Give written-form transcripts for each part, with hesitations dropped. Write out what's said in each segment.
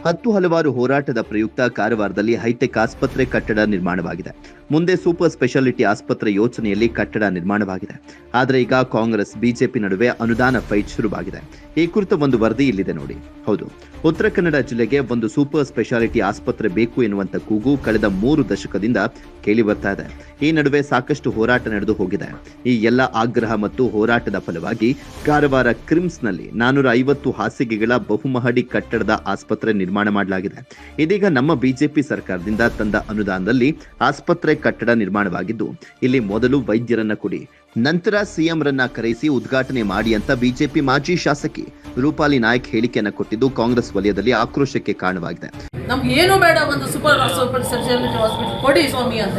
ಹಲವಾರು ಹೋರಾಟದ ಪ್ರಯುಕ್ತ ಕಾರವಾರದಲ್ಲಿ ಹೈಟೆಕ್ ಆಸ್ಪತ್ರೆ ಕಟ್ಟಡ ನಿರ್ಮಾಣವಾಗಿದೆ. ಮುಂದೆ ಸೂಪರ್ ಸ್ಪೆಷಾಲಿಟಿ ಆಸ್ಪತ್ರೆ ಯೋಜನೆಯಲ್ಲಿ ಕಟ್ಟಡ ನಿರ್ಮಾಣವಾಗಿದೆ. ಆದರೆ ಈಗ ಕಾಂಗ್ರೆಸ್ ಬಿಜೆಪಿ ನಡುವೆ ಅನುದಾನ ಫೈಟ್ ಶುರುವಾಗಿದೆ. ಈ ಕುರಿತ ಒಂದು ವರದಿ ಇಲ್ಲಿದೆ ನೋಡಿ. ಹೌದು, ಉತ್ತರ ಕನ್ನಡ ಜಿಲ್ಲೆಗೆ ಒಂದು ಸೂಪರ್ ಸ್ಪೆಷಾಲಿಟಿ ಆಸ್ಪತ್ರೆ ಬೇಕು ಎನ್ನುವಂತ ಕೂಗು ಕಳೆದ 3 ದಶಕದಿಂದ ಕೇಳಿ ಬರ್ತಾ ಇದೆ. ಈ ನಡುವೆ ಸಾಕಷ್ಟು ಹೋರಾಟ ನಡೆದು ಹೋಗಿದೆ. ಈ ಎಲ್ಲ ಆಗ್ರಹ ಮತ್ತು ಹೋರಾಟದ ಫಲವಾಗಿ ಕಾರವಾರ ಕ್ರಿಮ್ಸ್ನಲ್ಲಿ 450 ಹಾಸಿಗೆಗಳ ಬಹುಮಹಡಿ ಕಟ್ಟಡದ ಆಸ್ಪತ್ರೆ ನಿರ್ಮಾಣ ಮಾಡಲಾಗಿದೆ. ಇದೀಗ ನಮ್ಮ ಬಿಜೆಪಿ ಸರ್ಕಾರದಿಂದ ತಂದ ಅನುದಾನದಲ್ಲಿ ಆಸ್ಪತ್ರೆ ಕಟ್ಟಡ ನಿರ್ಮಾಣವಾಗಿದ್ದು, ಇಲ್ಲಿ ಮೊದಲು ವೈದ್ಯರನ್ನ ಕೊಡಿ, ನಂತರ ಸಿಎಂ ರನ್ನ ಕರೆಸಿ ಉದ್ಘಾಟನೆ ಮಾಡಿ ಅಂತ ಬಿಜೆಪಿ ಮಾಜಿ ಶಾಸಕಿ ರೂಪಾಲಿ ನಾಯ್ಕ್ ಹೇಳಿಕೆಯನ್ನು ಕೊಟ್ಟಿದ್ದು ಕಾಂಗ್ರೆಸ್ ವಲಯದಲ್ಲಿ ಆಕ್ರೋಶಕ್ಕೆ ಕಾರಣವಾಗಿದೆ. ನಮ್ಗೆ ಏನು ಬೇಡ, ಒಂದು ಸೂಪರ್ ಸ್ಪೆಷಾಲಿಟಿ ಹಾಸ್ಪಿಟಲ್ ಕೊಡಿ ಸ್ವಾಮಿ ಅಂತ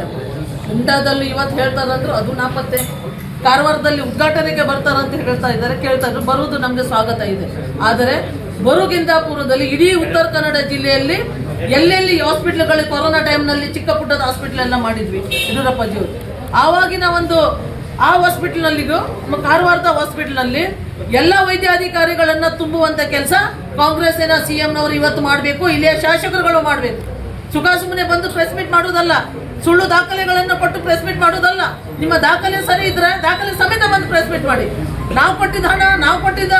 ಇಂಡಿಯಾದಲ್ಲಿ ಇವತ್ತು ಹೇಳ್ತಾರಂದ್ರು ಅದು ನಾಪತ್ತೆ. ಕಾರವಾರದಲ್ಲಿ ಉದ್ಘಾಟನೆಗೆ ಬರ್ತಾರಂತ ಹೇಳ್ತಾ ಇದ್ದಾರೆ, ಕೇಳ್ತಾ ಇದ್ರು. ಬರುವುದು ನಮಗೆ ಸ್ವಾಗತ ಇದೆ. ಆದರೆ ಬರುಗಿಂತ ಪೂರ್ವದಲ್ಲಿ ಇಡೀ ಉತ್ತರ ಕನ್ನಡ ಜಿಲ್ಲೆಯಲ್ಲಿ ಎಲ್ಲೆಲ್ಲಿ ಹಾಸ್ಪಿಟ್ಲ್ಗಳು ಕೊರೋನಾ ಟೈಮ್ನಲ್ಲಿ ಚಿಕ್ಕ ಪುಟ್ಟದ ಹಾಸ್ಪಿಟಲ್ ಎಲ್ಲ ಮಾಡಿದ್ವಿ ಯಡಿಯೂರಪ್ಪಾಜಿಯವರು. ಆವಾಗಿನ ಒಂದು ಆ ಹಾಸ್ಪಿಟಲ್ನಲ್ಲಿಗೂ ಕಾರವಾರದ ಹಾಸ್ಪಿಟಲ್ನಲ್ಲಿ ಎಲ್ಲ ವೈದ್ಯಾಧಿಕಾರಿಗಳನ್ನ ತುಂಬುವಂತ ಕೆಲಸ ಕಾಂಗ್ರೆಸ್ಸಿನ ಸಿಎಂನವರು ಇವತ್ತು ಮಾಡಬೇಕು, ಇಲ್ಲಿಯ ಶಾಸಕರುಗಳು ಮಾಡಬೇಕು. ಸುಮ್ಮನೆ ಬಂದು ಪ್ರೆಸ್ ಮೀಟ್ ಮಾಡುವುದಲ್ಲ, ಸುಳ್ಳು ದಾಖಲೆಗಳನ್ನು ಕೊಟ್ಟು ಪ್ರೆಸ್ ಮೀಟ್ ಮಾಡುವುದಲ್ಲ. ನಿಮ್ಮ ದಾಖಲೆ ಸರಿ ಇದ್ರೆ ದಾಖಲೆ ಸಮೇತ ಬಂದು ಪ್ರೆಸ್ ಮೀಟ್ ಮಾಡಿ. ನಾವು ಕೊಟ್ಟಿದ್ದ ಹಣ, ನಾವು ಕೊಟ್ಟಿದ್ದ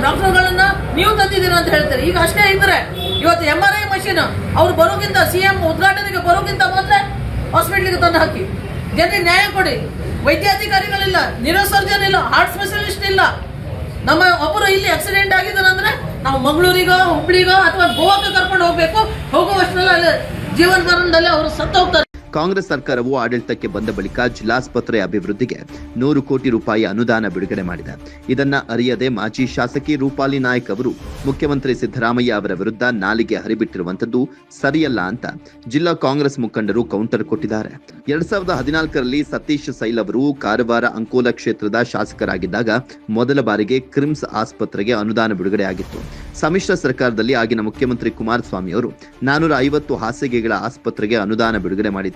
ಡಾಕ್ಟರ್ಗಳನ್ನ ನೀವು ತಂದಿದ್ದೀರಾ ಅಂತ ಹೇಳ್ತಾರೆ. ಈಗ ಅಷ್ಟೇ ಇದ್ರೆ ಇವತ್ತು MRI ಮಷೀನ್ ಅವ್ರು ಬರೋಕ್ಕಿಂತ, ಸಿಎಂ ಉದ್ಘಾಟನೆಗೆ ಬರೋಕ್ಕಿಂತ ಮೊದಲೇ ಹಾಸ್ಪಿಟ್ಲಿಗೆ ತಂದು ಹಾಕಿ. ಜನರಿಗೆ ನ್ಯಾಯ ಕೊಡಿ. ವೈದ್ಯಾಧಿಕಾರಿಗಳಿಲ್ಲ, ನ್ಯೂರೋಸರ್ಜನ್ ಇಲ್ಲ, ಹಾರ್ಟ್ ಸ್ಪೆಷಲಿಸ್ಟ್ ಇಲ್ಲ. ನಮ್ಮ ಒಬ್ಬರು ಇಲ್ಲಿ ಆಕ್ಸಿಡೆಂಟ್ ಆಗಿದ್ದಾರೆ ಅಂದ್ರೆ ನಾವು ಮಂಗಳೂರಿಗೋ ಹುಬ್ಳಿಗೋ ಅಥವಾ ಗೋವಾಕ್ಕೆ ಕರ್ಕೊಂಡು ಹೋಗ್ಬೇಕು. ಹೋಗುವಷ್ಟರಲ್ಲಿ ಅಲ್ಲಿ ಜೀವನ ಮರಣದಲ್ಲಿ ಅವರು ಸತ್ತು ಹೋಗ್ತಾರೆ. ಕಾಂಗ್ರೆಸ್ ಸರ್ಕಾರವು ಆಡಳಿತಕ್ಕೆ ಬಂದ ಬಳಿಕ ಜಿಲ್ಲಾಸ್ಪತ್ರೆ ಅಭಿವೃದ್ಧಿಗೆ 100 ಕೋಟಿ ರೂಪಾಯಿ ಅನುದಾನ ಬಿಡುಗಡೆ ಮಾಡಿದೆ. ಇದನ್ನ ಅರಿಯದೆ ಮಾಜಿ ಶಾಸಕಿ ರೂಪಾಲಿ ನಾಯ್ಕ್ ಅವರು ಮುಖ್ಯಮಂತ್ರಿ ಸಿದ್ದರಾಮಯ್ಯ ಅವರ ವಿರುದ್ಧ ನಾಲಿಗೆ ಹರಿಬಿಟ್ಟಿರುವಂತದ್ದು ಸರಿಯಲ್ಲ ಅಂತ ಜಿಲ್ಲಾ ಕಾಂಗ್ರೆಸ್ ಮುಖಂಡರು ಕೌಂಟರ್ ಕೊಟ್ಟಿದ್ದಾರೆ. 2014ರಲ್ಲಿ ಸತೀಶ್ ಸೈಲ್ ಅವರು ಕಾರವಾರ ಅಂಕೋಲ ಕ್ಷೇತ್ರದ ಶಾಸಕರಾಗಿದ್ದಾಗ ಮೊದಲ ಬಾರಿಗೆ ಕ್ರಿಮ್ಸ್ ಆಸ್ಪತ್ರೆಗೆ ಅನುದಾನ ಬಿಡುಗಡೆಯಾಗಿತ್ತು. ಸಮ್ಮಿಶ್ರ ಸರ್ಕಾರದಲ್ಲಿ ಆಗಿನ ಮುಖ್ಯಮಂತ್ರಿ ಕುಮಾರಸ್ವಾಮಿ ಅವರು 450 ಹಾಸಿಗೆಗಳ ಆಸ್ಪತ್ರೆಗೆ ಅನುದಾನ ಬಿಡುಗಡೆ ಮಾಡಿದ್ರು.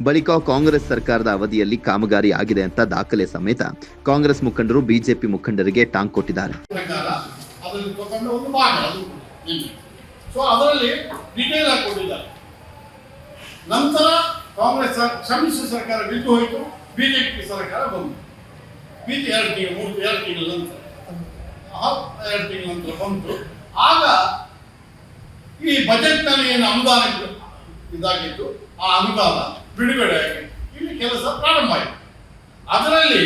ಬಳಿಕ ಕಾಂಗ್ರೆಸ್ ಸರ್ಕಾರದ ಅವಧಿಯಲ್ಲಿ ಕಾಮಗಾರಿ ಆಗಿದೆ ಅಂತ ದಾಖಲೆ ಸಮೇತ ಕಾಂಗ್ರೆಸ್ ಮುಖಂಡರು ಬಿಜೆಪಿ ಮುಖಂಡರಿಗೆ ಟಾಂಗ್ ಕೊಟ್ಟಿದ್ದಾರೆ. ನಂತರ ಕಾಂಗ್ರೆಸ್ ಸಮ್ಮಿಶ್ರ ಸರ್ಕಾರ ಬಿದ್ದು ಹೋಯಿತು, ಬಿಜೆಪಿ ಸರ್ಕಾರ ಬಂತು. ಬಿದ್ದು 2 ತಿಂಗಳ ನಂತರ ಬಂತು. ಆಗ ಈ ಬಜೆಟ್ನಲ್ಲಿ ಏನು ಅನುದಾನ ಇದಾಗಿತ್ತು, ಆ ಅನುದಾನ ಬಿಡುಗಡೆಯಾಗಿ ಇಲ್ಲಿ ಕೆಲಸ ಪ್ರಾರಂಭ ಆಯಿತು. ಅದರಲ್ಲಿ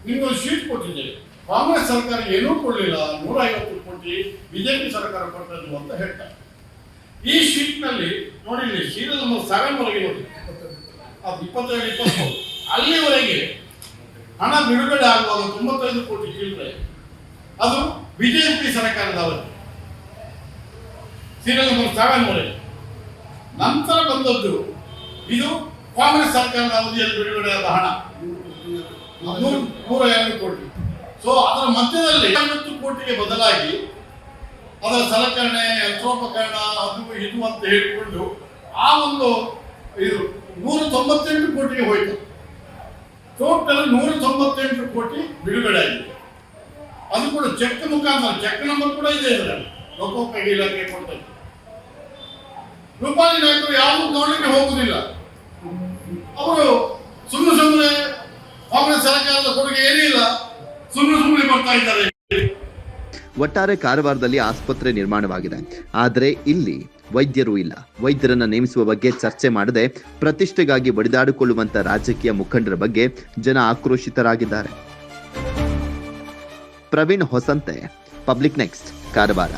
ನಿಮಗೊಂದು ಶೀಟ್ ಕೊಟ್ಟಿದ್ದೇವೆ. ಕಾಂಗ್ರೆಸ್ ಸರ್ಕಾರ ಏನೂ ಕೊಡಲಿಲ್ಲ, 150 ಕೋಟಿ ಬಿಜೆಪಿ ಸರ್ಕಾರ ಕೊಟ್ಟದ್ದು ಅಂತ ಹೇಳ್ತಾರೆ. ಈ ಶೀಟ್ನಲ್ಲಿ ನೋಡಿ, ಸೀರಿಯಲ್ ನಂಬರ್ 7 ವರೆಗೆ ನೋಡಿ, ಅದು 27-23 ಅಲ್ಲಿವರೆಗೆ ಹಣ ಬಿಡುಗಡೆ ಆಗುವಾಗ 95 ಕೋಟಿ ಚಿಲ್ಲರೆ ಅದು ಬಿಜೆಪಿ ಸರ್ಕಾರದ ಅವಧಿ. ಸೀರಿಯಲ್ ನಂಬರ್ 7 ವರೆಗೆ. ನಂತರ ಬಂದದ್ದು ಇದು ಕಾಂಗ್ರೆಸ್ ಸರ್ಕಾರದ ಅವಧಿಯಲ್ಲಿ ಬಿಡುಗಡೆಯಾದ ಹಣ 102 ಕೋಟಿ. ಸೊ ಅದರ ಮಧ್ಯದಲ್ಲಿ 50 ಕೋಟಿಗೆ ಬದಲಾಗಿ ಅದರ ಸಲಕರಣೆ, ಯಂತ್ರೋಪಕರಣ, ಅದು ಇದು ಅಂತ ಹೇಳಿಕೊಂಡು ಆ ಒಂದು ಇದು 198 ಕೋಟಿಗೆ ಹೋಯಿತು. ಟೋಟಲ್ 198 ಕೋಟಿ ಬಿಡುಗಡೆ ಆಗಿದೆ. ಅದು ಕೂಡ ಚೆಕ್ ಮುಖಾಂತರ, ಚೆಕ್ ನಂಬರ್ ಕೂಡ ಇದೆ ಇದರಲ್ಲಿ, ಲೋಕೋಪಯೋಗಿ ಇಲಾಖೆ ಕೊಡ್ತಾರೆ. ರೂಪಾಲಿ ನಾಯಕರು ಯಾವುದು ಗೌರವಕ್ಕೆ ಹೋಗುವುದಿಲ್ಲ. ಅವರು ಸುಮ್ಮನೆ ಕಾಂಗ್ರೆಸ್ ಸರ್ಕಾರದ ಕೊಡುಗೆ ಏನಿಲ್ಲ, ಸುಮ್ಮನೆ ಬರ್ತಾ ಇದ್ದಾರೆ. ಒಟ್ಟಾರೆ ಕಾರವಾರದಲ್ಲಿ ಆಸ್ಪತ್ರೆ ನಿರ್ಮಾಣವಾಗಿದೆ, ಆದರೆ ಇಲ್ಲಿ ವೈದ್ಯರು ಇಲ್ಲ. ವೈದ್ಯರನ್ನ ನೇಮಿಸುವ ಬಗ್ಗೆ ಚರ್ಚೆ ಮಾಡದೆ ಪ್ರತಿಷ್ಠೆಗಾಗಿ ಬಡಿದಾಡಿಕೊಳ್ಳುವಂತ ರಾಜಕೀಯ ಮುಖಂಡರ ಬಗ್ಗೆ ಜನ ಆಕ್ರೋಶಿತರಾಗಿದ್ದಾರೆ. Praveen Hosante, public next, Karwar.